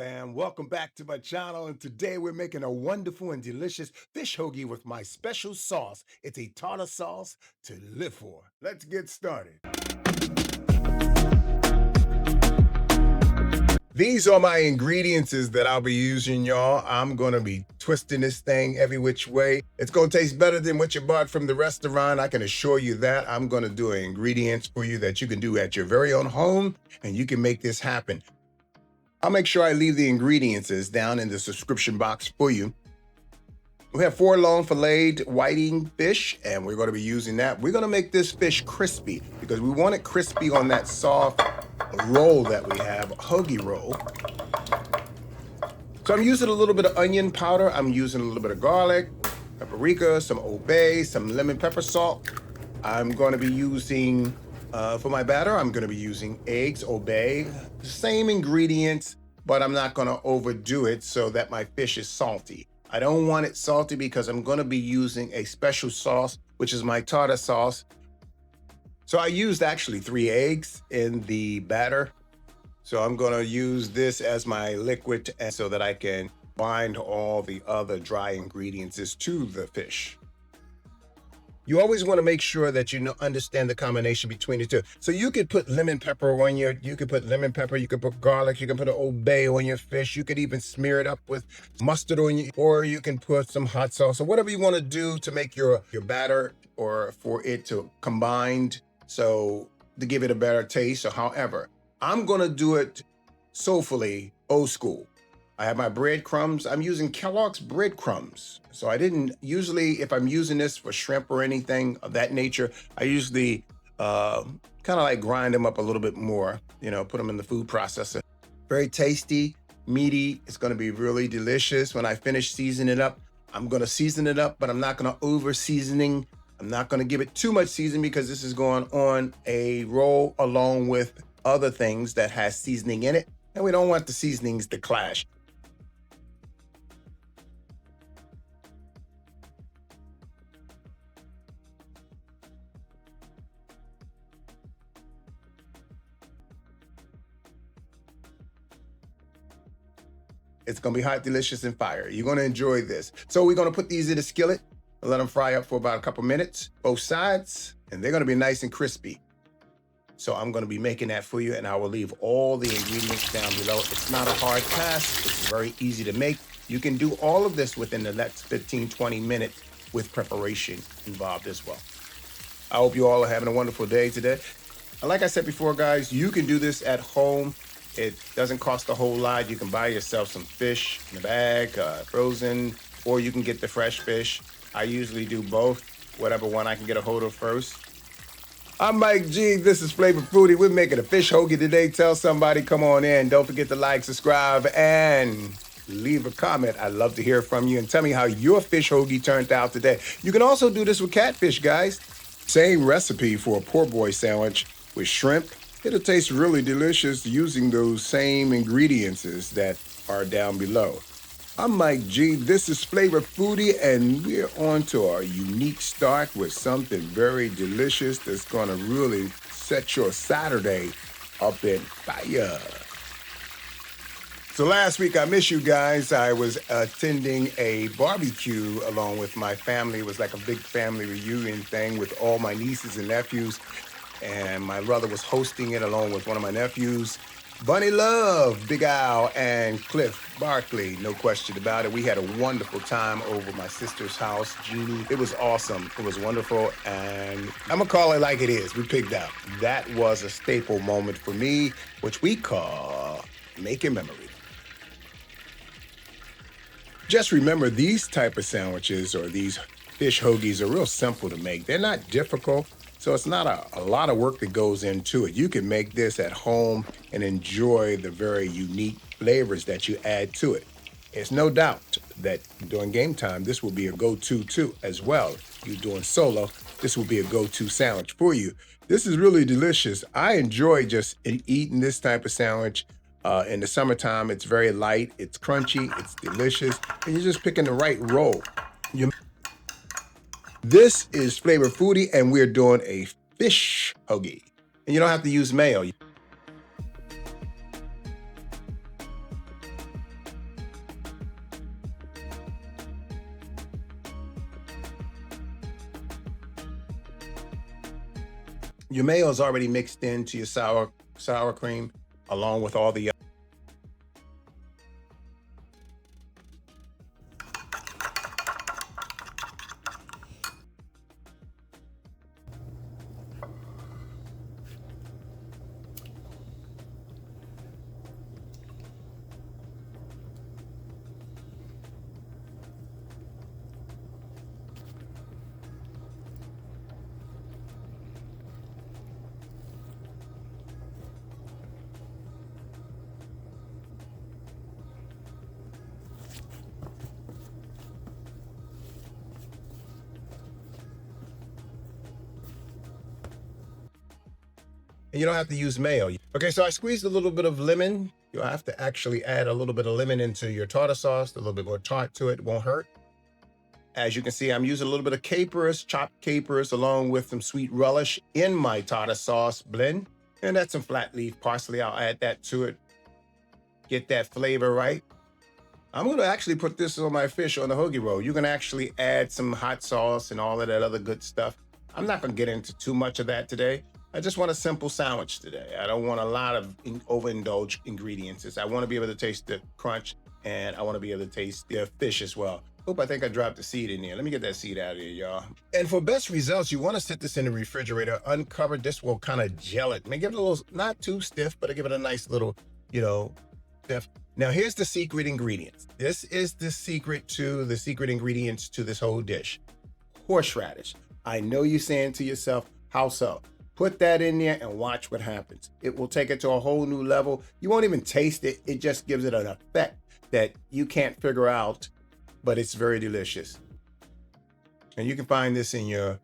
fam? Welcome back to my channel, and today we're making a wonderful and delicious fish hoagie with my special sauce. It's a tartar sauce to live for. Let's get started. These are my ingredients that I'll be using, y'all. I'm gonna be twisting this thing every which way. It's gonna taste better than what you bought from the restaurant. I can assure you that. I'm gonna do ingredients for you that you can do at your very own home, and you can make this happen. I'll make sure I leave the ingredients down in the subscription box for you. We have 4 long filleted whiting fish, and we're going to be using that. We're going to make this fish crispy because we want it crispy on that soft roll that we have, a hoagie roll. So I'm using a little bit of onion powder. I'm using a little bit of garlic, paprika, some Old Bay, some lemon pepper salt. I'm going to be using, for my batter, I'm going to be using eggs, Old Bay, same ingredients, but I'm not going to overdo it so that my fish is salty. I don't want it salty because I'm going to be using a special sauce, which is my tartar sauce. So I used actually 3 eggs in the batter. So I'm going to use this as my liquid so that I can bind all the other dry ingredients to the fish. You always want to make sure that you understand the combination between the two. So you could put lemon pepper on you could put lemon pepper, you could put garlic, you can put an Old Bay on your fish. You could even smear it up with mustard on you, or you can put some hot sauce or whatever you want to do to make your batter or for it to combine, so to give it a better taste. Or however, I'm going to do it soulfully, old school. I have my breadcrumbs. I'm using Kellogg's breadcrumbs. So I didn't usually, if I'm using this for shrimp or anything of that nature, I usually kind of like grind them up a little bit more, put them in the food processor. Very tasty, meaty. It's going to be really delicious. When I finish seasoning it up, I'm going to season it up, but I'm not going to over seasoning. I'm not going to give it too much seasoning because this is going on a roll along with other things that has seasoning in it. And we don't want the seasonings to clash. It's gonna be hot, delicious, and fire. You're gonna enjoy this. So we're gonna put these in a skillet and let them fry up for about a couple minutes, both sides, and they're gonna be nice and crispy. So I'm gonna be making that for you, and I will leave all the ingredients down below. It's not a hard task. It's very easy to make. You can do all of this within the next 15, 20 minutes with preparation involved as well. I hope you all are having a wonderful day today. And like I said before, guys, you can do this at home. It doesn't cost a whole lot. You can buy yourself some fish in a bag, frozen, or you can get the fresh fish. I usually do both, whatever one I can get a hold of first. I'm Mike G. This is Flavorful. We're making a fish hoagie today. Tell somebody, come on in. Don't forget to like, subscribe, and leave a comment. I'd love to hear from you and tell me how your fish hoagie turned out today. You can also do this with catfish, guys. Same recipe for a poor boy sandwich with shrimp. It'll taste really delicious using those same ingredients that are down below. I'm Mike G. This is Flavor Foodie, and we're on to our unique start with something very delicious that's going to really set your Saturday up in fire. So last week, I miss you guys. I was attending a barbecue along with my family. It was like a big family reunion thing with all my nieces and nephews. And my brother was hosting it along with one of my nephews, Bunny Love, Big Al, and Cliff Barkley. No question about it. We had a wonderful time over my sister's house, Jeannie. It was awesome. It was wonderful. And I'm going to call it like it is. We picked out. That was a staple moment for me, which we call making memories. Just remember, these type of sandwiches or these fish hoagies are real simple to make. They're not difficult. So it's not a lot of work that goes into it. You can make this at home and enjoy the very unique flavors that you add to it. It's no doubt that during game time, this will be a go-to too as well. If you're doing solo, this will be a go-to sandwich for you. This is really delicious. I enjoy just eating this type of sandwich. In the summertime, it's very light, it's crunchy, it's delicious, and you're just picking the right roll. This is Flavor Foodie, and we're doing a fish hoagie. And you don't have to use mayo. Your mayo is already mixed into your sour cream along with all the and you don't have to use mayo. Okay, so I squeezed a little bit of lemon. You'll have to actually add a little bit of lemon into your tartar sauce, a little bit more tart to it, won't hurt. As you can see, I'm using a little bit of capers, chopped capers, along with some sweet relish in my tartar sauce blend. And that's some flat leaf parsley. I'll add that to it, get that flavor right. I'm gonna actually put this on my fish on the hoagie roll. You can actually add some hot sauce and all of that other good stuff. I'm not gonna get into too much of that today. I just want a simple sandwich today. I don't want a lot of overindulged ingredients. I wanna be able to taste the crunch and I wanna be able to taste the fish as well. Oop, I think I dropped the seed in there. Let me get that seed out of here, y'all. And for best results, you wanna sit this in the refrigerator uncovered. This will kind of gel it. May give it a little, not too stiff, but give it a nice little, stiff. Now here's the secret ingredients. This is the secret ingredients to this whole dish. Horseradish. I know you're saying to yourself, how so? Put that in there and watch what happens. It will take it to a whole new level. You won't even taste it. It just gives it an effect that you can't figure out, but it's very delicious. And you can find this in your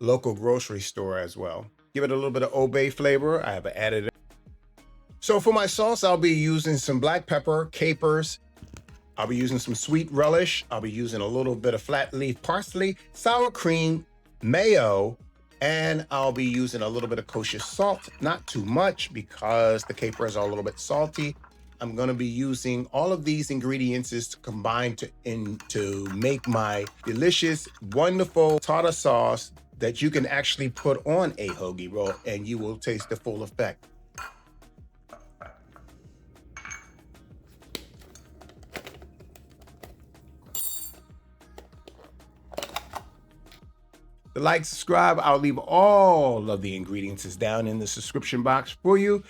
local grocery store as well. Give it a little bit of Old Bay flavor. I have added it. So for my sauce, I'll be using some black pepper, capers. I'll be using some sweet relish. I'll be using a little bit of flat leaf parsley, sour cream, mayo, and I'll be using a little bit of kosher salt, not too much because the capers are a little bit salty. I'm gonna be using all of these ingredients to combine to make my delicious, wonderful tartar sauce that you can actually put on a hoagie roll and you will taste the full effect. The like, subscribe. I'll leave all of the ingredients down in the description box for you.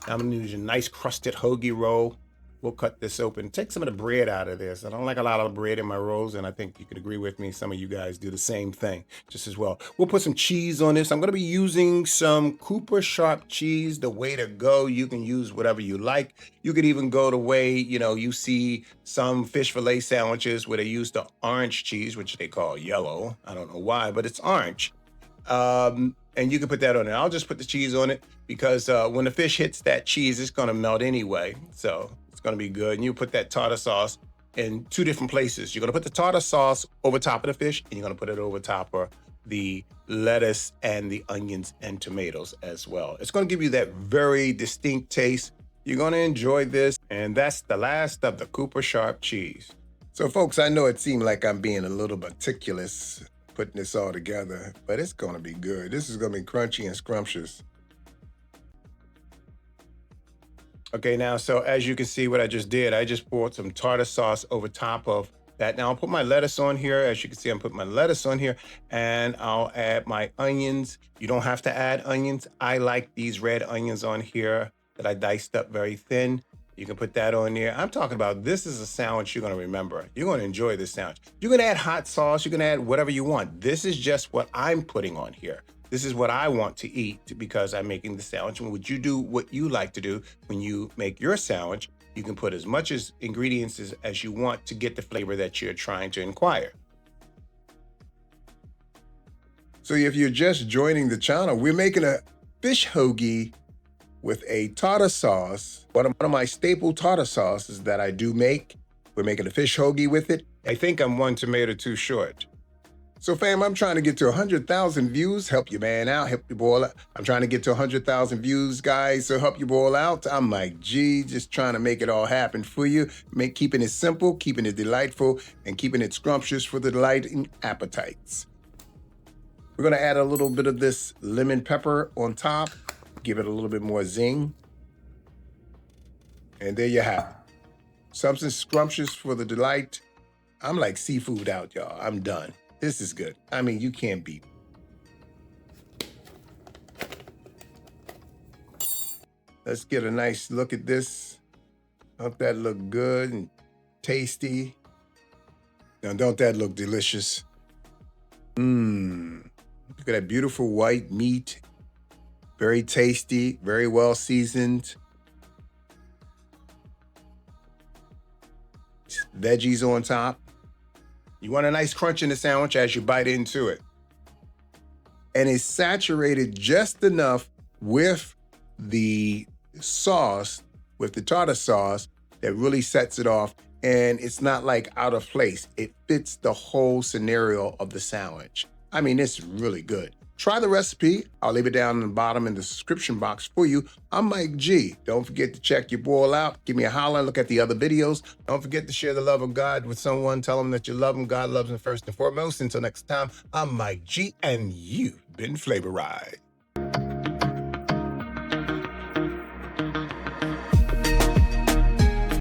I'm gonna use a nice crusted hoagie roll. We'll cut this open. Take some of the bread out of this. I don't like a lot of bread in my rolls, and I think you could agree with me. Some of you guys do the same thing just as well. We'll put some cheese on this. I'm gonna be using some Cooper Sharp cheese, the way to go. You can use whatever you like. You could even go the way, you see some fish fillet sandwiches where they use the orange cheese, which they call yellow. I don't know why, but it's orange. And you can put that on it. I'll just put the cheese on it because when the fish hits that cheese, it's gonna melt anyway. So it's gonna be good. And you put that tartar sauce in two different places. You're gonna put the tartar sauce over top of the fish and you're gonna put it over top of the lettuce and the onions and tomatoes as well. It's gonna give you that very distinct taste. You're gonna enjoy this. And that's the last of the Cooper Sharp cheese. So folks, I know it seemed like I'm being a little meticulous putting this all together, but it's gonna be good. This is gonna be crunchy and scrumptious. Okay, now, so as you can see what I just did, I just poured some tartar sauce over top of that. Now I'll put my lettuce on here. As you can see, I'm putting my lettuce on here and I'll add my onions. You don't have to add onions. I like these red onions on here that I diced up very thin. You can put that on there. I'm talking about this is a sandwich you're gonna remember. You're gonna enjoy this sandwich. You can add hot sauce, you can add whatever you want. This is just what I'm putting on here. This is what I want to eat because I'm making the sandwich. And would you do what you like to do when you make your sandwich? You can put as much ingredients as you want to get the flavor that you're trying to acquire. So if you're just joining the channel, we're making a fish hoagie with a tartar sauce. One of my staple tartar sauces that I do make. We're making a fish hoagie with it. I think I'm one tomato too short. So fam, I'm trying to get to 100,000 views. Help your man out, help your boy out. I'm trying to get to 100,000 views, guys, so help your boy out. I'm Mike G, just trying to make it all happen for you. Keeping it simple, keeping it delightful, and keeping it scrumptious for the delighting appetites. We're gonna add a little bit of this lemon pepper on top, give it a little bit more zing. And there you have it. Something scrumptious for the delight. I'm like seafood out, y'all. I'm done. This is good. I mean, you can't beat it. Let's get a nice look at this. Don't that look good and tasty? Now, don't that look delicious? Mmm. Look at that beautiful white meat. Very tasty, very well seasoned. Veggies on top. You want a nice crunch in the sandwich as you bite into it. And it's saturated just enough with the sauce, with the tartar sauce, that really sets it off. And it's not like out of place. It fits the whole scenario of the sandwich. I mean, it's really good. Try the recipe. I'll leave it down in the bottom in the description box for you. I'm Mike G. Don't forget to check your boil out. Give me a holler. Look at the other videos. Don't forget to share the love of God with someone. Tell them that you love them. God loves them first and foremost. Until next time, I'm Mike G, and you've been flavorized.